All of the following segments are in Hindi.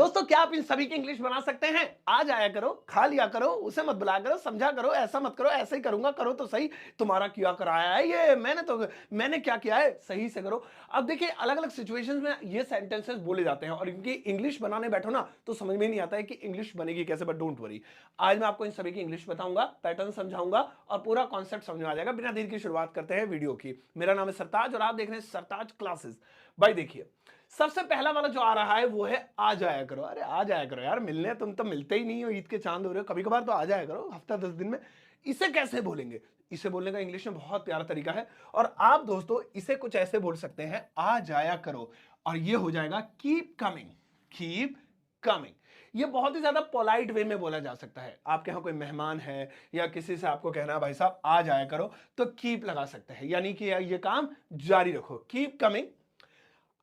दोस्तों क्या आप इन सभी की इंग्लिश बना सकते हैं? आ जाया करो, खा लिया करो, उसे मत बुलाया करो, समझा करो, ऐसा मत करो, ऐसे ही करूंगा, करो तो सही। तुम्हारा क्या कराया है ये? मैंने क्या किया है? सही से करो। अब देखिए अलग अलग सिचुएशंस में ये सेंटेंसेस बोले जाते हैं और इनकी इंग्लिश बनाने बैठो ना तो समझ में नहीं आता है कि इंग्लिश बनेगी कैसे। बट डोंट वरी, आज मैं आपको इन सभी की इंग्लिश बताऊंगा, पैटर्न समझाऊंगा और पूरा कॉन्सेप्ट समझ में आ जाएगा। बिना देर की शुरुआत करते हैं वीडियो की। मेरा नाम है सरताज और आप देख रहे हैं सरताज क्लासेस। भाई देखिए, सबसे पहला वाला जो आ रहा है वो है आ जाया करो। अरे आ जाया करो यार, मिलने तुम तो मिलते ही नहीं हो, ईद के चांद हो रहे हो, कभी कभार तो आ जाया करो, हफ्ता 10 दिन में। इसे कैसे बोलेंगे? इसे बोलने का इंग्लिश में बहुत प्यारा तरीका है और आप दोस्तों इसे कुछ ऐसे बोल सकते हैं, आ जाया करो, और ये हो जाएगा कीप कमिंग। कीप कमिंग ये बहुत ही ज्यादा पोलाइट वे में बोला जा सकता है। आपके यहां कोई मेहमान है या किसी से आपको कहना है भाई साहब आ जाया करो, तो कीप लगा सकते हैं, यानी कि ये काम जारी रखो, कीप कमिंग।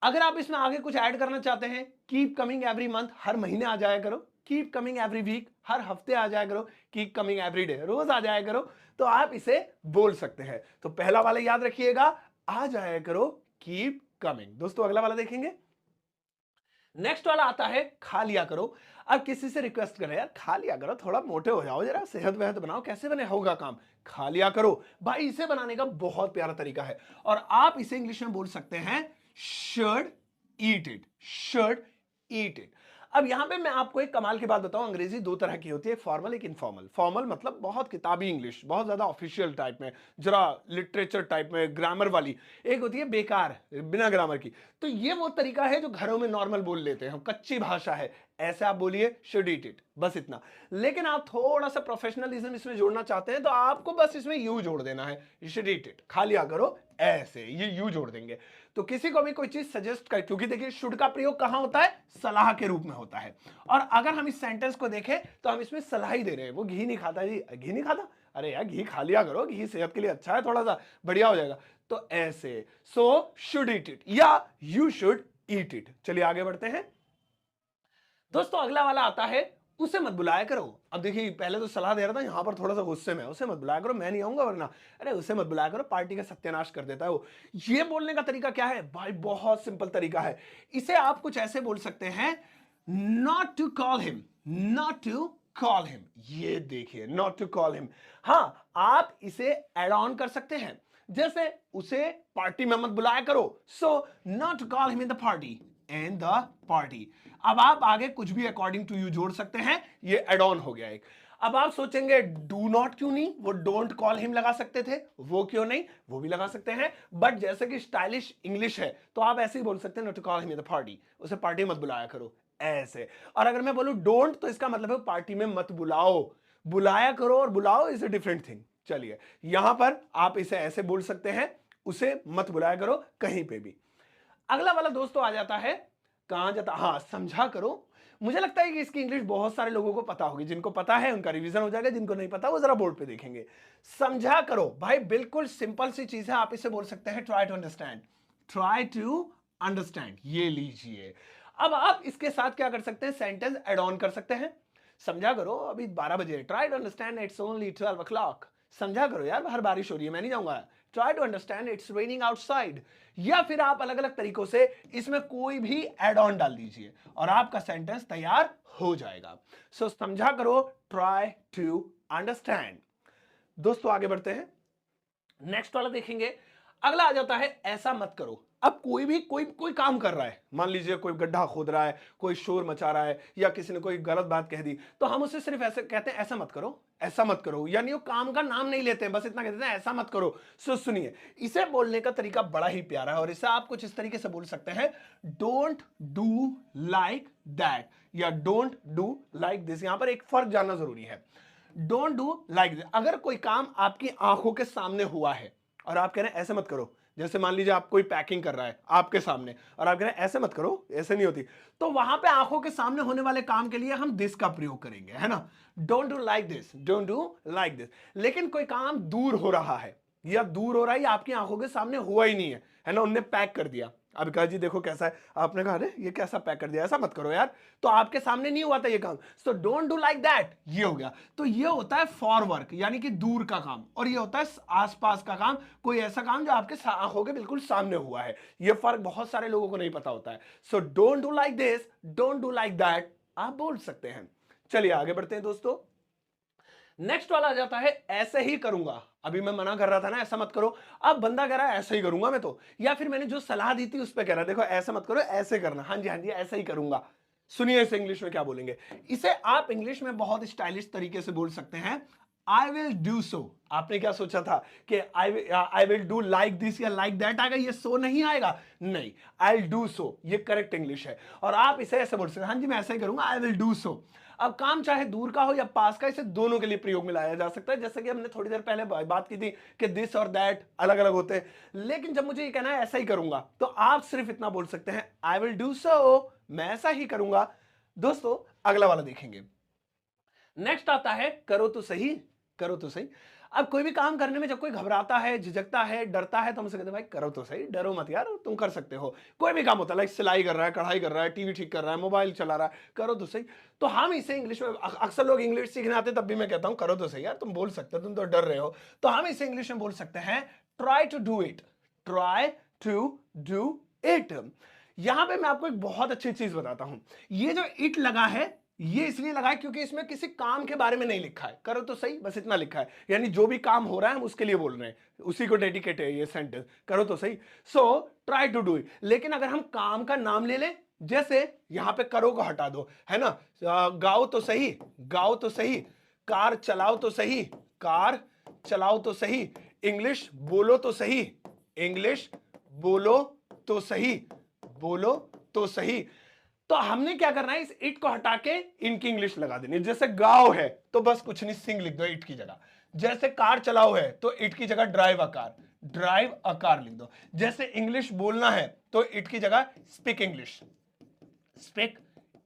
अगर आप इसमें आगे कुछ ऐड करना चाहते हैं, कीप कमिंग एवरी मंथ, हर महीने आ जाया करो। कीप कमिंग एवरी वीक, हर हफ्ते आ जाया करो। कीप कमिंग एवरी डे, रोज आ जाया करो। तो आप इसे बोल सकते हैं। तो पहला वाला याद रखिएगा, आ जाया करो, कीप कमिंग। दोस्तों अगला वाला देखेंगे। नेक्स्ट वाला आता है खा लिया करो। अब किसी से रिक्वेस्ट करें, यार खा लिया करो, थोड़ा मोटे हो जाओ, जरा सेहत वेहत बनाओ, कैसे बने होगा काम, खा लिया करो। भाई इसे बनाने का बहुत प्यारा तरीका है और आप इसे इंग्लिश में बोल सकते हैं should eat it. Should eat it. अब यहां पे मैं आपको एक कमाल की बात बताऊं, अंग्रेजी दो तरह की होती है, फॉर्मल एक इनफॉर्मल। फॉर्मल मतलब बहुत किताबी इंग्लिश, बहुत ज्यादा ऑफिशियल टाइप में, जरा लिटरेचर टाइप में, ग्रामर वाली। एक होती है बेकार, बिना ग्रामर की। तो ये वो तरीका है जो घरों में नॉर्मल बोल लेते हैं, कच्ची भाषा है। ऐसे आप बोलिए शुड ईट इट, बस इतना। लेकिन आप थोड़ा सा प्रोफेशनलिज्म इसमें जोड़ना चाहते हैं तो आपको बस इसमें यू जोड़ देना है, शुड ईट इट, खा लिया करो, ऐसे ये यू जोड़ देंगे। तो किसी को भी कोई चीज सजेस्ट कर, क्योंकि देखिए शुड का प्रयोग कहां होता है? सलाह के रूप में होता है। और अगर हम इस सेंटेंस को देखें तो हम इसमें सलाह ही दे रहे हैं। वो घी नहीं खाता जी, घी नहीं खाता, अरे यार घी खा लिया करो, घी सेहत के लिए अच्छा है, थोड़ा सा बढ़िया हो जाएगा। तो ऐसे, सो शुड ईट इट या यू शुड ईट इट। चलिए आगे बढ़ते हैं। दोस्तों अगला वाला आता है उसे मत बुलाया करो। अब देखिए पहले तो सलाह दे रहा था, यहां पर थोड़ा सा गुस्से में, उसे मत बुलाया करो, मैं नहीं आऊंगा वरना। अरे उसे मत बुलाया करो, पार्टी का सत्यानाश कर देता है वो। ये बोलने का तरीका क्या है भाई? बहुत सिंपल तरीका है। इसे आप कुछ ऐसे बोल सकते हैं, not to call him, not to call him. ये देखिए नॉट टू कॉल हिम। हाँ, आप इसे एड ऑन कर सकते हैं, जैसे उसे पार्टी में मत बुलाया करो, so not to call him in the party, in the party. अब आप आगे कुछ भी अकॉर्डिंग टू यू जोड़ सकते हैं, ये एड ऑन हो गया एक। अब आप सोचेंगे डू नॉट क्यों नहीं, वो डोंट कॉल हिम लगा सकते थे, वो क्यों नहीं, वो भी लगा सकते हैं। बट जैसे कि स्टाइलिश इंग्लिश है तो आप ऐसे ही बोल सकते हैं, not to call him in the party, उसे पार्टी मत बुलाया करो, ऐसे। और अगर मैं बोलूं डोंट तो इसका मतलब है पार्टी में मत बुलाओ। बुलाया करो और बुलाओ इज अ डिफरेंट थिंग। चलिए यहां पर आप इसे ऐसे बोल सकते हैं, उसे मत बुलाया करो कहीं पे भी। अगला वाला दोस्तों आ जाता है, कहां जाता, हाँ समझा करो। मुझे लगता है कि इसकी इंग्लिश बहुत सारे लोगों को पता होगी, जिनको पता है उनका रिवीजन हो जाएगा, जिनको नहीं पता वो जरा बोर्ड पे देखेंगे। समझा करो भाई बिल्कुल सिंपल सी चीज है, आप इसे बोल सकते हैं try to understand. Try to understand, ये लीजिए। अब आप इसके साथ क्या कर सकते हैं? सेंटेंस एड ऑन कर सकते हैं। समझा करो अभी 12 बजे, try to understand it's only 12 o'clock। समझा करो यार बाहर बारिश हो रही है, मैं नहीं जाऊंगा। Try to understand it's raining outside. या फिर आप अलग अलग तरीकों से इसमें कोई भी एड ऑन डाल दीजिए और आपका सेंटेंस तैयार हो जाएगा। सो समझा करो, ट्राई टू अंडरस्टैंड। दोस्तों आगे बढ़ते हैं, नेक्स्ट वाला देखेंगे। अगला आ जाता है ऐसा मत करो। अब कोई भी कोई कोई काम कर रहा है, मान लीजिए कोई गड्ढा खोद रहा है, कोई शोर मचा रहा है या किसी ने कोई गलत बात कह दी, तो हम उसे सिर्फ ऐसे कहते हैं, ऐसा मत करो, ऐसा मत करो, यानी वो काम का नाम नहीं लेते हैं, बस इतना कहते हैं ऐसा मत करो। सुनिए, इसे बोलने का तरीका बड़ा ही प्यारा है और इसे आप कुछ इस तरीके से बोल सकते हैं, डोंट डू लाइक दैट या डोंट डू लाइक दिस। यहां पर एक फर्क जानना जरूरी है। डोंट डू लाइक दिस, अगर कोई काम आपकी आंखों के सामने हुआ है और आप कह रहे हैं ऐसे मत करो, जैसे मान लीजिए आप कोई पैकिंग कर रहा है आपके सामने और आप कह रहे हैं ऐसे मत करो, ऐसे नहीं होती, तो वहां पे आंखों के सामने होने वाले काम के लिए हम दिस का प्रयोग करेंगे, है ना? Don't do like this, don't do like this. लेकिन कोई काम दूर हो रहा है या दूर हो रहा है या आपकी आंखों के सामने हुआ ही नहीं है ना, उनने पैक कर दिया, अब विकास जी देखो कैसा है, आपने कहा अरे ये कैसा पैक कर दिया, ऐसा मत करो यार, तो आपके सामने नहीं हुआ था ये काम, so don't do like that, ये हो गया। तो ये होता है फॉर वर्क, यानी कि दूर का काम, और ये होता है आसपास का काम, कोई ऐसा काम जो आपके आंखों के बिल्कुल सामने हुआ है। ये फर्क बहुत सारे लोगों को नहीं पता होता है। So don't do like this, don't do like that, आप बोल सकते हैं। चलिए आगे बढ़ते हैं दोस्तों। नेक्स्ट वाला आ जाता है ऐसे ही करूंगा। अभी मैं मना कर रहा था ना ऐसा मत करो, अब बंदा कह रहा है ऐसे ही करूंगा मैं तो, या फिर मैंने जो सलाह दी थी उस पर कह रहा है देखो ऐसा मत करो, ऐसे करना, हाँ जी ऐसे ही करूंगा। सुनिए इसे इंग्लिश में क्या बोलेंगे। इसे आप इंग्लिश में बहुत स्टाइलिश तरीके से बोल सकते हैं, आई विल डू सो। आपने क्या सोचा था कि I will do like this या लाइक दैट आएगा, ये सो नहीं आएगा, नहीं, आई विल डू सो, ये करेक्ट इंग्लिश है। और आप इसे ऐसे बोल सकते हैं, हाँ जी मैं ऐसे ही करूंगा, आई विल डू सो। अब काम चाहे दूर का हो या पास का, इसे दोनों के लिए प्रयोग में लाया जा सकता है। जैसे कि हमने थोड़ी देर पहले बात की थी कि दिस और दैट अलग अलग होते हैं, लेकिन जब मुझे ये कहना है ऐसा ही करूंगा, तो आप सिर्फ इतना बोल सकते हैं, आई विल डू सो, मैं ऐसा ही करूंगा। दोस्तों अगला वाला देखेंगे। नेक्स्ट आता है करो तो सही, करो तो सही। अब कोई भी काम करने में जब कोई घबराता है, झिझकता है, डरता है, तो हमसे कहते हैं भाई करो तो सही, डरो मत यार, तुम कर सकते हो। कोई भी काम होता है, लाइक सिलाई कर रहा है, कढ़ाई कर रहा है, टीवी ठीक कर रहा है, मोबाइल चला रहा है, करो तो सही। तो हम इसे इंग्लिश में, अक्सर लोग इंग्लिश सीखने आते तब भी मैं कहता हूं करो तो सही यार, तुम बोल सकते हो, तुम तो डर रहे हो। तो हम इसे इंग्लिश में बोल सकते हैं try to do it, try to do it. यहां पे मैं आपको एक बहुत अच्छी चीज बताता हूं। ये जो इट लगा है, ये इसलिए लगा है क्योंकि इसमें किसी काम के बारे में नहीं लिखा है, करो तो सही बस इतना लिखा है, यानी जो भी काम हो रहा है हम उसके लिए बोल रहे हैं, उसी को डेडिकेट है ये सेंटेंस, करो तो सही। So try to do it. लेकिन अगर हम काम का नाम ले लें, जैसे यहां पे करो को हटा दो, है ना, गाओ तो सही, गाओ तो सही, कार चलाओ तो सही, कार चलाओ तो सही, इंग्लिश बोलो तो सही, इंग्लिश बोलो तो सही, बोलो तो सही। तो हमने क्या करना है, इस इट को हटा के इनकी इंग्लिश लगा देनी है। जैसे गाओ है तो बस कुछ नहीं, सिंग लिख दो इट की जगह। जैसे कार चलाओ है तो इट की जगह drive a car, drive a car लिख दो। जैसे इंग्लिश बोलना है तो इट की जगह speak English, speak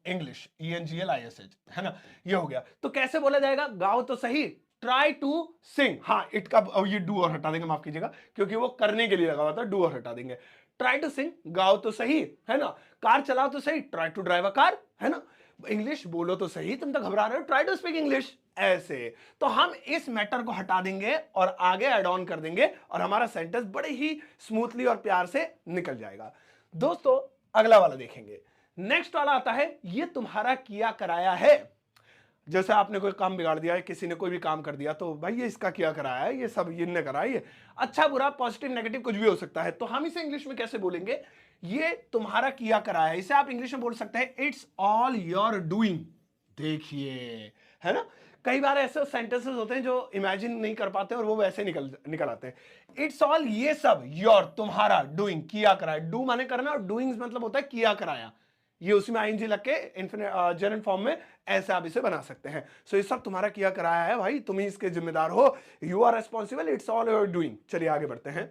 English, ENGLISH, है ना, ये हो गया। तो कैसे बोला जाएगा, गाओ तो सही, ट्राई टू सिंग, हाँ इट का ये डू और हटा देंगे, माफ कीजिएगा क्योंकि वो करने के लिए लगा हुआ था, डू और हटा देंगे। ट्राई टू सिंग, गाओ तो सही, है ना, कार चलाओ तो सही, try to drive a car, है ना, इंग्लिश बोलो तो सही, तुम तो घबरा रहे हो, ट्राई टू स्पीक इंग्लिश, ऐसे। तो हम इस मैटर को हटा देंगे और आगे ऐड ऑन कर देंगे और हमारा सेंटेंस बड़े ही स्मूथली और प्यार से निकल जाएगा। दोस्तों अगला वाला देखेंगे। नेक्स्ट वाला आता है ये तुम्हारा किया कराया है। जैसे आपने कोई काम बिगाड़ दिया है, किसी ने कोई भी काम कर दिया, तो भाई ये इसका किया कराया है, ये सब इनने कराया, ये अच्छा बुरा पॉजिटिव नेगेटिव कुछ भी हो सकता है। तो हम इसे इंग्लिश में कैसे बोलेंगे, ये तुम्हारा किया कराया है। इसे आप इंग्लिश में बोल सकते हैं इट्स ऑल योर डूइंग। देखिए, है ना, कई बार ऐसे सेंटेंसेस होते हैं जो इमेजिन नहीं कर पाते और वो वैसे निकल आते हैं। इट्स ऑल, ये सब, योर तुम्हारा, डूइंग किया कराया, डू माने करना और डूइंग्स मतलब होता है किया कराया, ये उसी में आईएनजी लग के जनरल फॉर्म में ऐसे आप इसे बना सकते हैं। सो ये सब तुम्हारा किया कराया है भाई, तुम ही इसके जिम्मेदार हो, you are responsible, it's all your doing. चलिए आगे बढ़ते हैं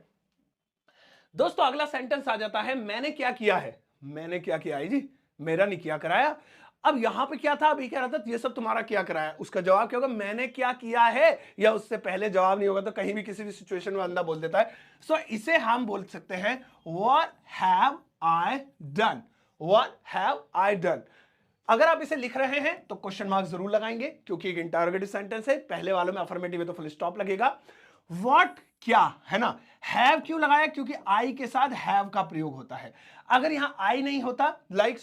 दोस्तों। अगला सेंटेंस आ जाता है मैंने क्या किया है। मैंने क्या किया है जी, मेरा नहीं किया कराया। अब यहां पे क्या था, अभी कह रहा था ये सब तुम्हारा किया कराया, उसका जवाब क्या होगा, मैंने क्या किया है, या उससे पहले जवाब नहीं होगा तो कहीं भी किसी भी सिचुएशन में बंदा बोल देता है। सो इसे हम बोल सकते हैं what have I done, what have I done. अगर आप इसे लिख रहे हैं तो क्वेश्चन मार्क जरूर लगाएंगे क्योंकि एक इंटरोगेटिव सेंटेंस है, पहले वालों में अफर्मेटिव है तो फुल स्टॉप लगेगा। व्हाट क्या, है ना, हैव क्यों लगाया, क्योंकि आई के साथ हैव का प्रयोग होता है। अगर यहां आई नहीं होता, लाइक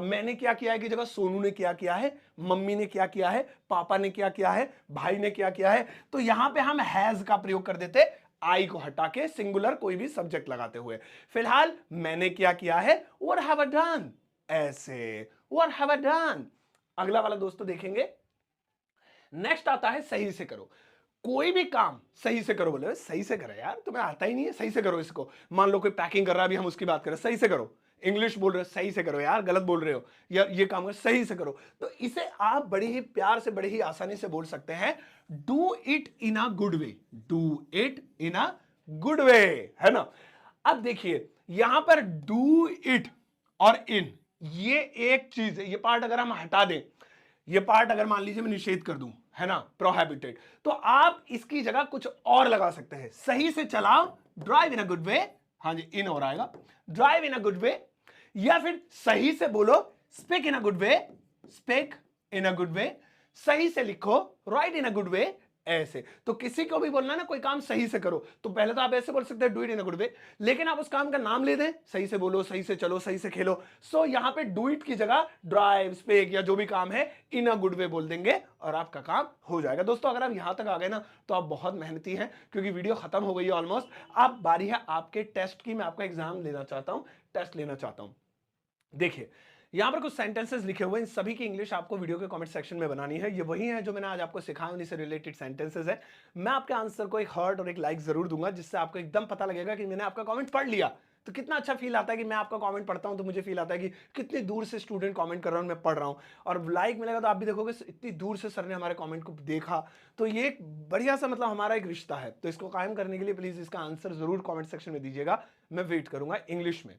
मैंने क्या किया है की जगह सोनू ने क्या किया है, मम्मी ने क्या किया है, पापा ने क्या किया है, भाई ने क्या किया है, तो यहां पे हम हैज का प्रयोग कर देते, आई को हटा के सिंगुलर कोई भी सब्जेक्ट लगाते हुए। फिलहाल मैंने क्या किया है, व्हाट हैव आई डन, ऐसे, व्हाट हैव आई डन। अगला वाला दोस्तों देखेंगे। नेक्स्ट आता है सही से करो। कोई भी काम सही से करो, बोले सही से करे यार, तुम्हें आता ही नहीं है, सही से करो इसको। मान लो कोई पैकिंग कर रहा है, अभी हम उसकी बात करें, सही से करो, इंग्लिश बोल रहे हो, सही से करो यार, गलत बोल रहे हो, या ये काम कर सही से करो। तो इसे आप बड़ी ही प्यार से, बड़ी ही आसानी से बोल सकते हैं, do it in a good way, do it in a good way, है ना। अब देखिए यहां पर डू इट और इन, ये एक चीज है, ये पार्ट अगर हम हटा दें, ये पार्ट अगर मान लीजिए मैं निषेध कर दूं, है ना, प्रोहिबिटेड, तो आप इसकी जगह कुछ और लगा सकते हैं, सही से चलाओ, drive in a good way, हाँ जी, इन और आएगा। Drive in a good way, या फिर सही से बोलो speak in a good way, speak in a good way. सही से लिखो, right in a good way. ऐसे तो किसी को भी बोलना ना कोई काम सही से करो, तो पहले तो आप ऐसे बोल सकते हैं do it in a good way, लेकिन आप उस काम का नाम ले दें, सही से बोलो, सही से चलो, सही से खेलो। सो यहां पे डू इट की जगह ड्राइव, स्पीक या जो भी काम है इन अ गुड वे बोल देंगे और आपका काम हो जाएगा। दोस्तों अगर आप यहां तक आ गए ना तो आप बहुत मेहनती हैं, क्योंकि वीडियो खत्म हो गई है ऑलमोस्ट। अब बारी है आपके टेस्ट की। मैं आपका एग्जाम लेना चाहता हूं, टेस्ट लेना चाहता हूं। देखिए यहां पर कुछ सेंटेंसेस लिखे हुए हैं, इन सभी की इंग्लिश आपको वीडियो के कमेंट सेक्शन में बनानी है। ये वही है जो मैंने आज आपको सिखाया, उन्हीं से रिलेटेड सेंटेंसेस है। मैं आपके आंसर को एक हार्ट और एक लाइक जरूर दूंगा, जिससे आपको एकदम पता लगेगा कि मैंने आपका कमेंट पढ़ लिया। तो कितना अच्छा फील आता है कि मैं आपका कमेंट पढ़ता हूं, तो मुझे फील आता है कि कितनी दूर से स्टूडेंट कमेंट कर रहा हूं, मैं पढ़ रहा हूं। और लाइक मिलेगा तो आप भी देखोगे इतनी दूर से सर ने हमारे कमेंट को देखा। तो ये एक बढ़िया सा मतलब हमारा एक रिश्ता है। तो इसको कायम करने के लिए प्लीज इसका आंसर जरूर कमेंट सेक्शन में दीजिएगा, मैं वेट करूंगा इंग्लिश में।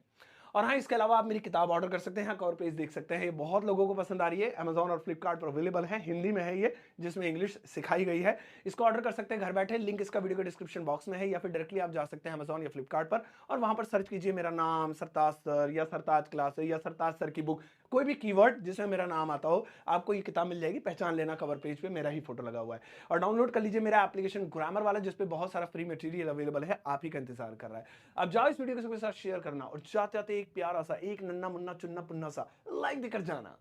और हाँ, इसके अलावा आप मेरी किताब ऑर्डर कर सकते हैं, कवर पेज देख सकते हैं। ये बहुत लोगों को पसंद आ रही है, अमेजॉन और फ्लिपकार्ट पर अवेलेबल है, हिंदी में है ये, जिसमें इंग्लिश सिखाई गई है। इसको ऑर्डर कर सकते हैं घर बैठे, लिंक इसका वीडियो के डिस्क्रिप्शन बॉक्स में है, या फिर डायरेक्टली आप जा सकते हैं अमेजॉन या फ्लिपकार्ट पर और वहां पर सर्च कीजिए मेरा नाम सरताज सर या सरताज क्लासेस या सरताज सर की बुक, कोई भी कीवर्ड जिसमें मेरा नाम आता हो, आपको ये किताब मिल जाएगी। पहचान लेना, कवर पेज पे मेरा ही फोटो लगा हुआ है। और डाउनलोड कर लीजिए मेरा एप्लीकेशन ग्रामर वाला, जिसपे बहुत सारा फ्री मटेरियल अवेलेबल है, आप ही का इंतजार कर रहा है। अब जाओ इस वीडियो को सबके साथ शेयर करना, और जाते जाते एक प्यारा सा, एक नन्ना मुन्ना चुन्ना पुन्ना सा लाइक देकर जाना।